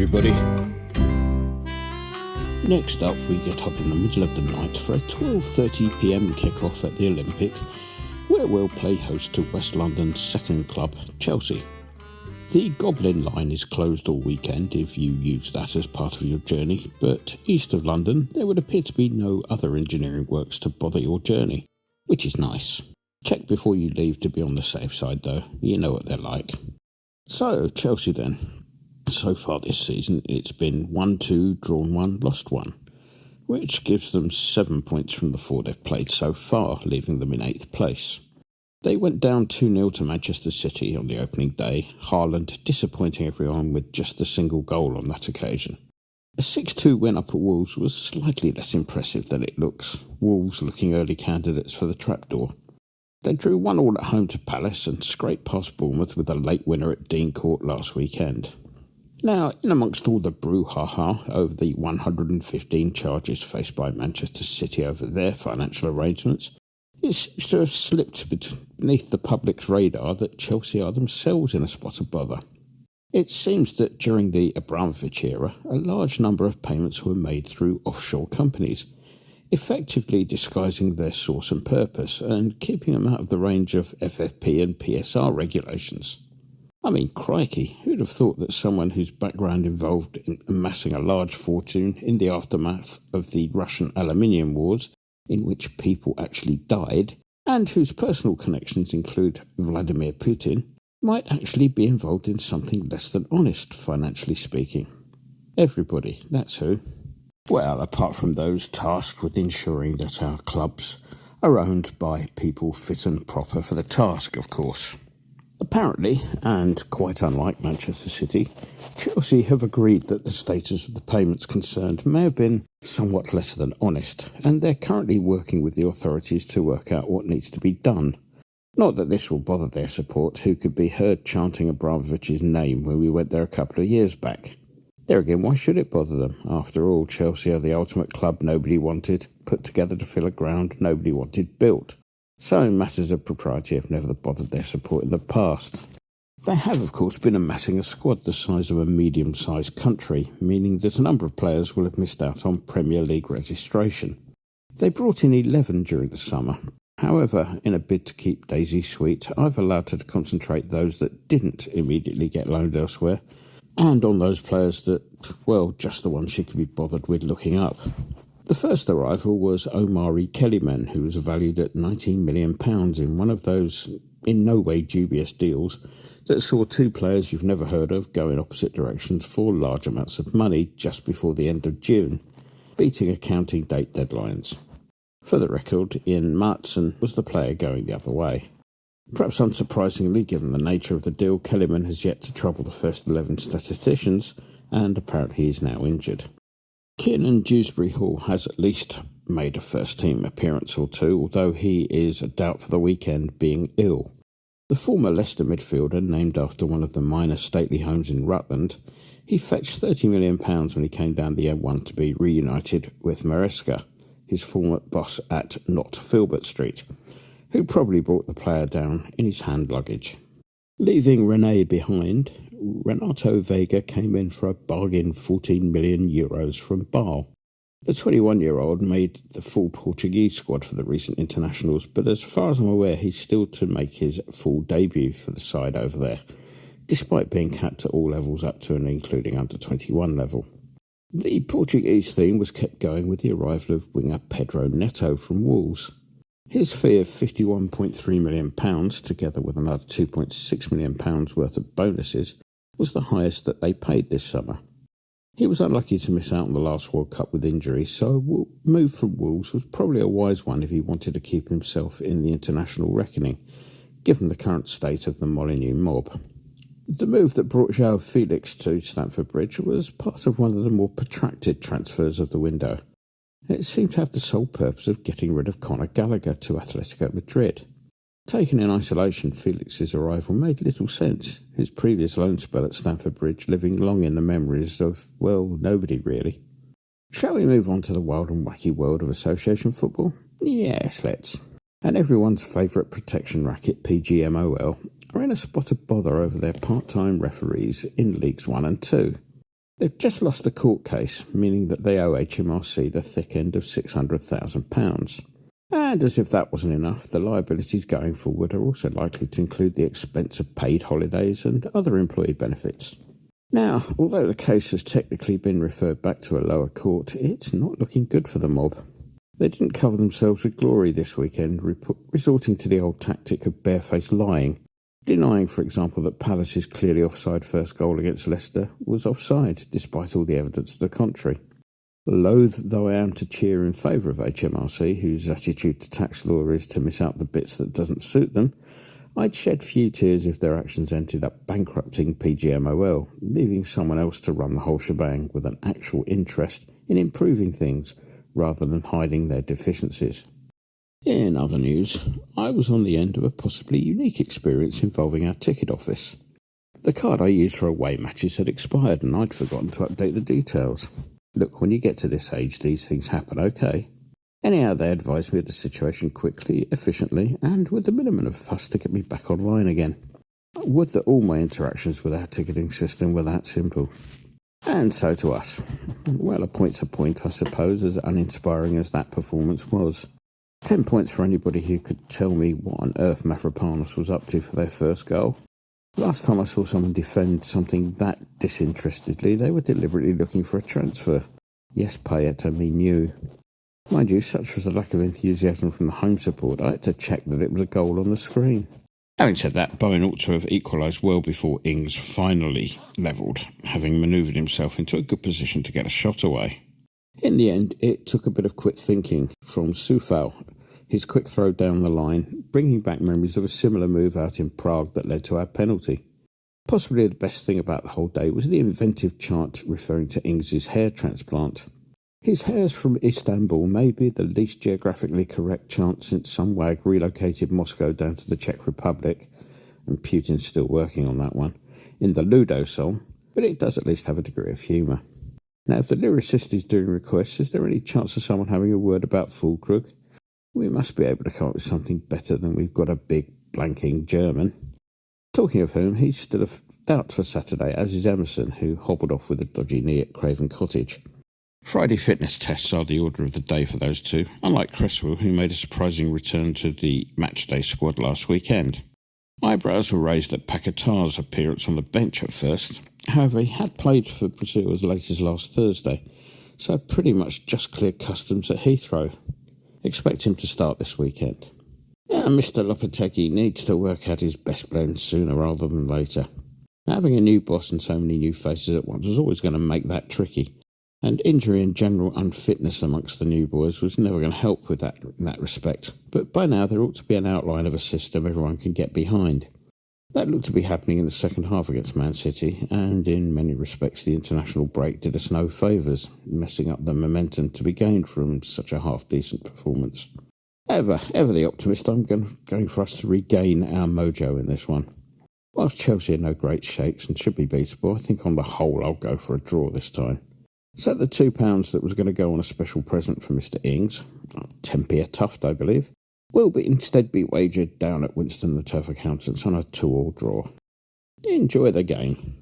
everybody. Next up, we get up in the middle of the night for a 12:30pm kick-off at the Olympic, where we'll play host to West London's second club, Chelsea. The Goblin line is closed all weekend if you use that as part of your journey, but east of London there would appear to be no other engineering works to bother your journey, which is nice. Check before you leave to be on the safe side though, you know what they're like. So, Chelsea then. So far this season it's been 1-2, drawn 1, lost 1, which gives them 7 points from the 4 they've played so far, leaving them in 8th place. They went down 2-0 to Manchester City on the opening day, Haaland disappointing everyone with just a single goal on that occasion. A 6-2 win up at Wolves was slightly less impressive than it looks, Wolves looking early candidates for the trapdoor. They drew 1-1 at home to Palace and scraped past Bournemouth with a late winner at Dean Court last weekend. Now, in amongst all the brouhaha over the 115 charges faced by Manchester City over their financial arrangements, it seems to have slipped beneath the public's radar that Chelsea are themselves in a spot of bother. It seems that during the Abramovich era, a large number of payments were made through offshore companies, effectively disguising their source and purpose and keeping them out of the range of FFP and PSR regulations. I mean, crikey, who'd have thought that someone whose background involved in amassing a large fortune in the aftermath of the Russian aluminium wars, in which people actually died, and whose personal connections include Vladimir Putin, might actually be involved in something less than honest, financially speaking. Everybody, that's who. Well, apart from those tasked with ensuring that our clubs are owned by people fit and proper for the task, of course. Apparently, and quite unlike Manchester City, Chelsea have agreed that the status of the payments concerned may have been somewhat less than honest, and they're currently working with the authorities to work out what needs to be done. Not that this will bother their support, who could be heard chanting Abramovich's name when we went there a couple of years back. There again, why should it bother them? After all, Chelsea are the ultimate club nobody wanted, put together to fill a ground nobody wanted built. So matters of propriety have never bothered their support in the past. They have, of course, been amassing a squad the size of a medium-sized country, meaning that a number of players will have missed out on Premier League registration. They brought in 11 during the summer. However, in a bid to keep Daisy sweet, I've allowed her to concentrate those that didn't immediately get loaned elsewhere, and on those players that, well, just the ones she could be bothered with looking up. The first arrival was Omari Kellyman, who was valued at £19 million in one of those in no way dubious deals that saw 2 players you've never heard of go in opposite directions for large amounts of money just before the end of June, beating accounting date deadlines. For the record, Ian Martson was the player going the other way. Perhaps unsurprisingly, given the nature of the deal, Kellyman has yet to trouble the first 11 statisticians, and apparently he is now injured. Kiernan Dewsbury Hall has at least made a first-team appearance or two, although he is a doubt for the weekend, being ill. The former Leicester midfielder, named after one of the minor stately homes in Rutland, he fetched £30 million when he came down the M1 to be reunited with Maresca, his former boss at Not Filbert Street, who probably brought the player down in his hand luggage. Leaving René behind, Renato Vega came in for a bargain €14 million from Basel. The 21-year-old made the full Portuguese squad for the recent internationals, but as far as I'm aware, he's still to make his full debut for the side over there, despite being capped at all levels up to and including under-21 level. The Portuguese theme was kept going with the arrival of winger Pedro Neto from Wolves. His fee of £51.3 million, together with another £2.6 million worth of bonuses, was the highest that they paid this summer. He was unlucky to miss out on the last World Cup with injury, so a move from Wolves was probably a wise one if he wanted to keep himself in the international reckoning, given the current state of the Molineux mob. The move that brought João Felix to Stamford Bridge was part of one of the more protracted transfers of the window. It seemed to have the sole purpose of getting rid of Conor Gallagher to Atletico Madrid. Taken in isolation, Felix's arrival made little sense, his previous loan spell at Stamford Bridge living long in the memories of, well, nobody really. Shall we move on to the wild and wacky world of association football? Yes, let's. And everyone's favourite protection racket, PGMOL, are in a spot of bother over their part-time referees in Leagues 1 and 2. They've just lost a court case, meaning that they owe HMRC the thick end of £600,000. And as if that wasn't enough, the liabilities going forward are also likely to include the expense of paid holidays and other employee benefits. Now, although the case has technically been referred back to a lower court, it's not looking good for the mob. They didn't cover themselves with glory this weekend, resorting to the old tactic of barefaced lying, denying, for example, that Palace's clearly offside first goal against Leicester was offside, despite all the evidence to the contrary. Loath though I am to cheer in favour of HMRC, whose attitude to tax law is to miss out the bits that doesn't suit them, I'd shed few tears if their actions ended up bankrupting PGMOL, leaving someone else to run the whole shebang with an actual interest in improving things, rather than hiding their deficiencies. In other news, I was on the end of a possibly unique experience involving our ticket office. The card I used for away matches had expired and I'd forgotten to update the details. Look, when you get to this age, these things happen, okay? Anyhow, they advised me of the situation quickly, efficiently, and with the minimum of fuss to get me back online again. Would that all my interactions with our ticketing system were that simple. And so to us. Well, a point's a point, I suppose, as uninspiring as that performance was. 10 points for anybody who could tell me what on earth Mavropanos was up to for their first goal. Last time I saw someone defend something that disinterestedly, they were deliberately looking for a transfer. Yes, Payet, I mean you. Mind you, such was the lack of enthusiasm from the home support, I had to check that it was a goal on the screen. Having said that, Bowen ought to have equalised well before Ings finally levelled, having manoeuvred himself into a good position to get a shot away. In the end, it took a bit of quick thinking from Soufal, his quick throw down the line, bringing back memories of a similar move out in Prague that led to our penalty. Possibly the best thing about the whole day was the inventive chant referring to Ings' hair transplant. His hair's from Istanbul may be the least geographically correct chant since some wag relocated Moscow down to the Czech Republic, and Putin's still working on that one, in the Ludo song, but it does at least have a degree of humour. Now, if the lyricist is doing requests, is there any chance of someone having a word about Fulkrug? We must be able to come up with something better than we've got a big blanking German. Talking of whom, he's still out for Saturday, as is Emerson, who hobbled off with a dodgy knee at Craven Cottage. Friday fitness tests are the order of the day for those two, unlike Cresswell, who made a surprising return to the matchday squad last weekend. Eyebrows were raised at Paquetá's appearance on the bench at first. However, he had played for Brazil as late as last Thursday, so pretty much just cleared customs at Heathrow. Expect him to start this weekend. Mr. Lopetegui needs to work out his best blend sooner rather than later. Having a new boss and so many new faces at once was always going to make that tricky. And injury and general unfitness amongst the new boys was never going to help with that in that respect. But by now there ought to be an outline of a system everyone can get behind. That looked to be happening in the second half against Man City, and in many respects the international break did us no favours, messing up the momentum to be gained from such a half-decent performance. Ever the optimist, I'm going for us to regain our mojo in this one. Whilst Chelsea are no great shakes and should be beatable, I think on the whole I'll go for a draw this time. So the £2 that was going to go on a special present for Mr. Ings, 10p a tuft I believe, will instead be wagered down at Winston the Turf Accountants on a 2-2 draw. Enjoy the game.